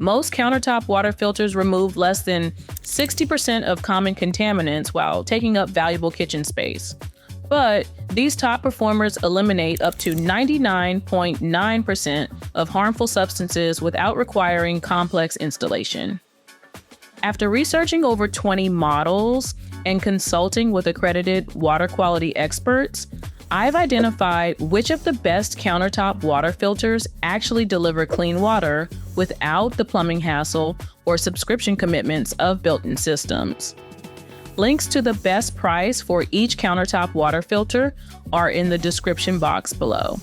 Most countertop water filters remove less than 60% of common contaminants while taking up valuable kitchen space. But these top performers eliminate up to 99.9% of harmful substances without requiring complex installation. After researching over 20 models and consulting with accredited water quality experts, I've identified which of the best countertop water filters actually deliver clean water without the plumbing hassle or subscription commitments of built-in systems. Links to the best price for each countertop water filter are in the description box below.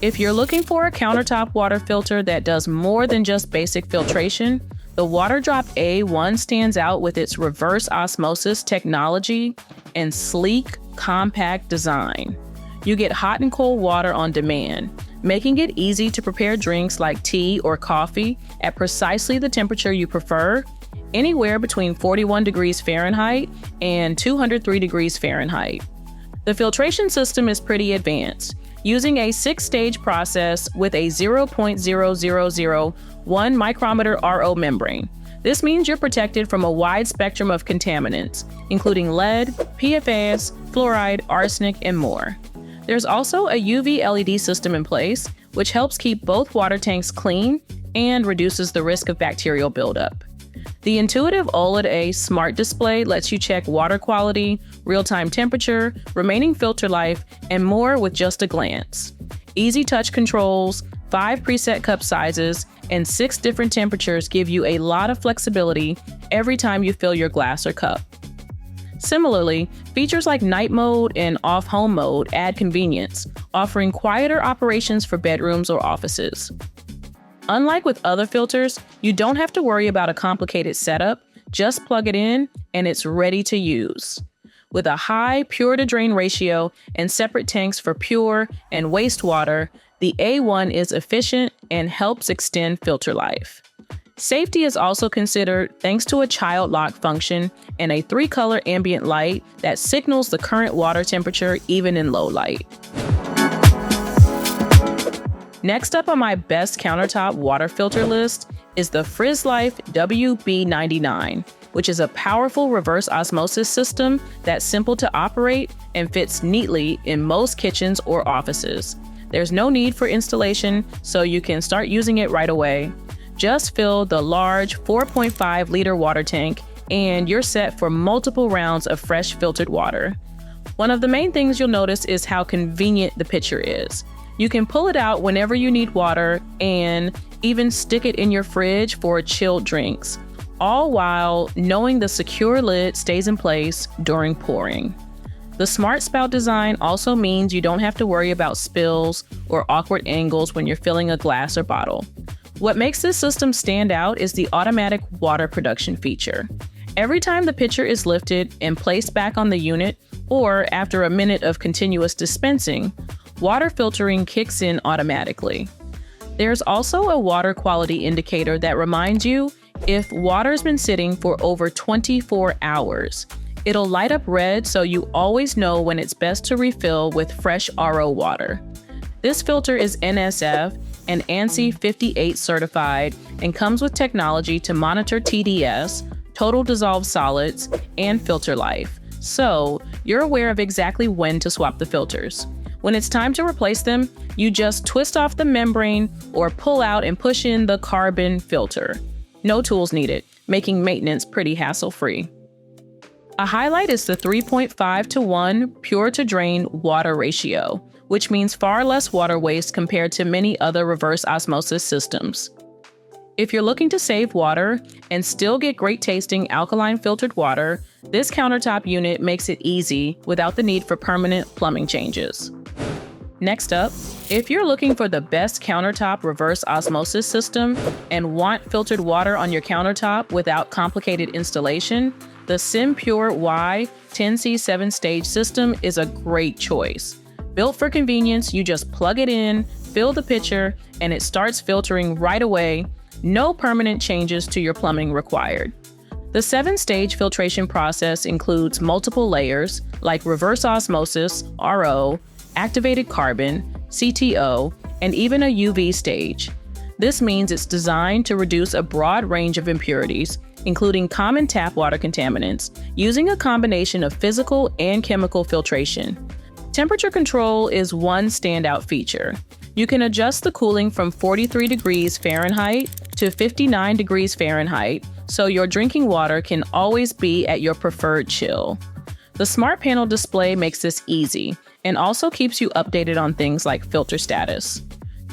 If you're looking for a countertop water filter that does more than just basic filtration, the Waterdrop A1 stands out with its reverse osmosis technology and sleek, compact design. You get hot and cold water on demand, making it easy to prepare drinks like tea or coffee at precisely the temperature you prefer, anywhere between 41 degrees Fahrenheit and 203 degrees Fahrenheit. The filtration system is pretty advanced, using a 6-stage process with a 0.0001 micrometer RO membrane. This means you're protected from a wide spectrum of contaminants, including lead, PFAS, fluoride, arsenic, and more. There's also a UV LED system in place, which helps keep both water tanks clean and reduces the risk of bacterial buildup. The intuitive OLED smart display lets you check water quality, real-time temperature, remaining filter life, and more with just a glance. Easy touch controls, 5 preset cup sizes, and 6 different temperatures give you a lot of flexibility every time you fill your glass or cup. Similarly, features like night mode and off-home mode add convenience, offering quieter operations for bedrooms or offices. Unlike with other filters, you don't have to worry about a complicated setup. Just plug it in and it's ready to use. With a high pure-to-drain ratio and separate tanks for pure and wastewater, the A1 is efficient and helps extend filter life. Safety is also considered thanks to a child lock function and a 3-color ambient light that signals the current water temperature even in low light. Next up on my best countertop water filter list is the Frizzlife WB99, which is a powerful reverse osmosis system that's simple to operate and fits neatly in most kitchens or offices. There's no need for installation, so you can start using it right away. Just fill the large 4.5-liter water tank and you're set for multiple rounds of fresh filtered water. One of the main things you'll notice is how convenient the pitcher is. You can pull it out whenever you need water and even stick it in your fridge for chilled drinks, all while knowing the secure lid stays in place during pouring. The smart spout design also means you don't have to worry about spills or awkward angles when you're filling a glass or bottle. What makes this system stand out is the automatic water production feature. Every time the pitcher is lifted and placed back on the unit, or after a minute of continuous dispensing, water filtering kicks in automatically. There's also a water quality indicator that reminds you if water's been sitting for over 24 hours. It'll light up red so you always know when it's best to refill with fresh RO water. This filter is NSF and ANSI 58 certified and comes with technology to monitor TDS, total dissolved solids, and filter life. So you're aware of exactly when to swap the filters. When it's time to replace them, you just twist off the membrane or pull out and push in the carbon filter. No tools needed, making maintenance pretty hassle-free. A highlight is the 3.5-to-1 pure-to-drain water ratio, which means far less water waste compared to many other reverse osmosis systems. If you're looking to save water and still get great tasting alkaline filtered water, this countertop unit makes it easy without the need for permanent plumbing changes. Next up, if you're looking for the best countertop reverse osmosis system and want filtered water on your countertop without complicated installation, the SimPure Y 10C 7-stage system is a great choice. Built for convenience, you just plug it in, fill the pitcher, and it starts filtering right away. No permanent changes to your plumbing required. The 7-stage filtration process includes multiple layers like reverse osmosis, RO, activated carbon, CTO, and even a UV stage. This means it's designed to reduce a broad range of impurities, including common tap water contaminants, using a combination of physical and chemical filtration. Temperature control is one standout feature. You can adjust the cooling from 43 degrees Fahrenheit to 59 degrees Fahrenheit, so your drinking water can always be at your preferred chill. The Smart Panel display makes this easy and also keeps you updated on things like filter status.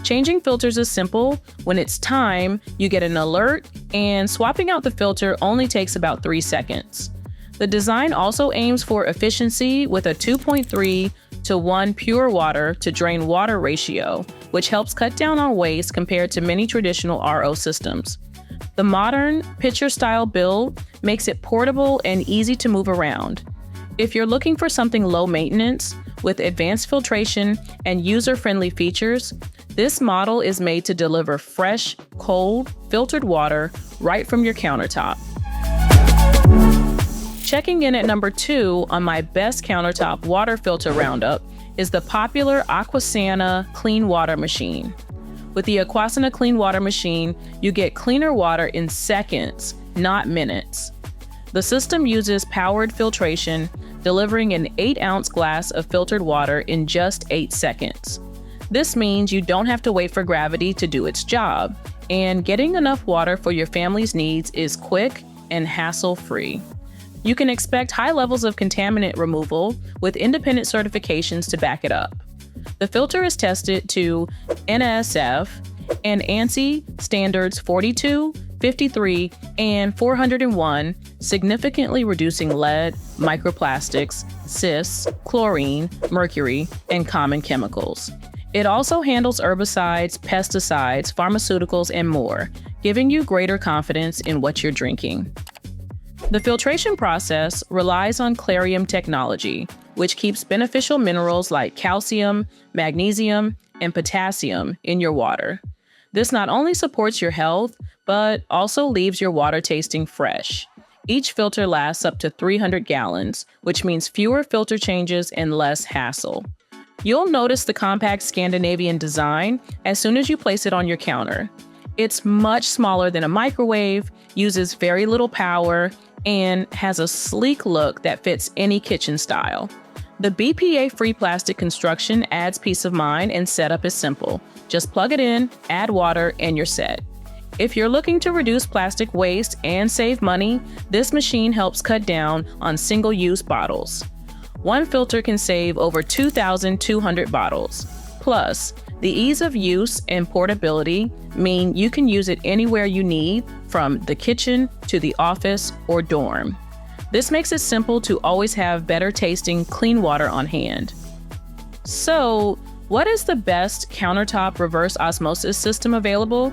Changing filters is simple. When it's time, you get an alert, and swapping out the filter only takes about 3 seconds. The design also aims for efficiency with a 2.3:1 pure water to drain water ratio, which helps cut down on waste compared to many traditional RO systems. The modern pitcher-style build makes it portable and easy to move around. If you're looking for something low maintenance with advanced filtration and user-friendly features, this model is made to deliver fresh, cold, filtered water right from your countertop. Checking in at number 2 on my best countertop water filter roundup is the popular Aquasana clean water machine. With the Aquasana clean water machine, you get cleaner water in seconds, not minutes. The system uses powered filtration, delivering an 8-ounce glass of filtered water in just 8 seconds. This means you don't have to wait for gravity to do its job, and getting enough water for your family's needs is quick and hassle-free. You can expect high levels of contaminant removal with independent certifications to back it up. The filter is tested to NSF and ANSI standards 42, 53, and 401, significantly reducing lead, microplastics, cysts, chlorine, mercury, and common chemicals. It also handles herbicides, pesticides, pharmaceuticals, and more, giving you greater confidence in what you're drinking. The filtration process relies on Clarium technology, which keeps beneficial minerals like calcium, magnesium, and potassium in your water. This not only supports your health, but also leaves your water tasting fresh. Each filter lasts up to 300 gallons, which means fewer filter changes and less hassle. You'll notice the compact Scandinavian design as soon as you place it on your counter. It's much smaller than a microwave, uses very little power, and has a sleek look that fits any kitchen style. The BPA-free plastic construction adds peace of mind, and setup is simple. Just plug it in, add water, and you're set. If you're looking to reduce plastic waste and save money, this machine helps cut down on single-use bottles. One filter can save over 2,200 bottles. Plus, the ease of use and portability mean you can use it anywhere you need, from the kitchen to the office or dorm. This makes it simple to always have better tasting clean water on hand. So, what is the best countertop reverse osmosis system available?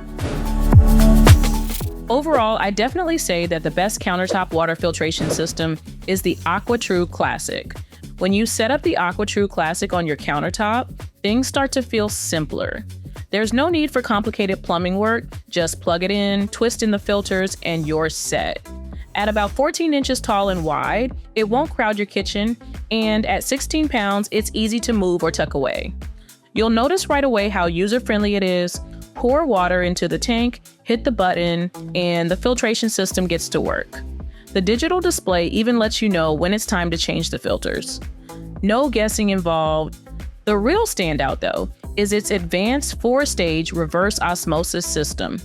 Overall, I definitely say that the best countertop water filtration system is the AquaTru Classic. When you set up the AquaTru Classic on your countertop, things start to feel simpler. There's no need for complicated plumbing work, just plug it in, twist in the filters, and you're set. At about 14 inches tall and wide, it won't crowd your kitchen, and at 16 pounds, it's easy to move or tuck away. You'll notice right away how user-friendly it is. Pour water into the tank, hit the button, and the filtration system gets to work. The digital display even lets you know when it's time to change the filters. No guessing involved. The real standout, though, is its advanced 4-stage reverse osmosis system.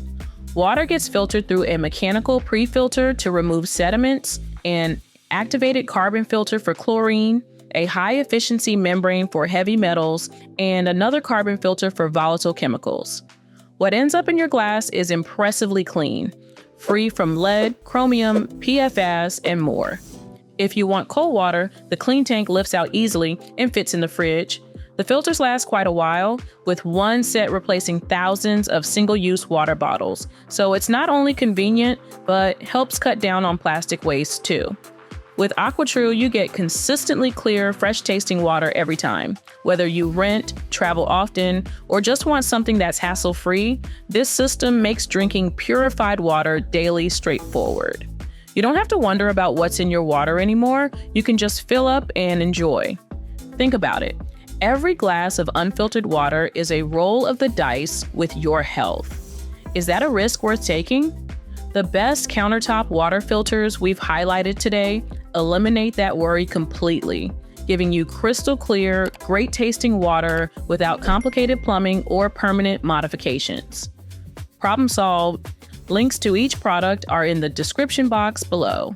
Water gets filtered through a mechanical pre-filter to remove sediments, an activated carbon filter for chlorine, a high-efficiency membrane for heavy metals, and another carbon filter for volatile chemicals. What ends up in your glass is impressively clean, free from lead, chromium, PFAS, and more. If you want cold water, the clean tank lifts out easily and fits in the fridge. The filters last quite a while, with one set replacing thousands of single-use water bottles. So it's not only convenient, but helps cut down on plastic waste too. With AquaTru, you get consistently clear, fresh-tasting water every time. Whether you rent, travel often, or just want something that's hassle-free, this system makes drinking purified water daily straightforward. You don't have to wonder about what's in your water anymore. You can just fill up and enjoy. Think about it. Every glass of unfiltered water is a roll of the dice with your health. Is that a risk worth taking? The best countertop water filters we've highlighted today eliminate that worry completely, giving you crystal clear, great tasting water without complicated plumbing or permanent modifications. Problem solved. Links to each product are in the description box below.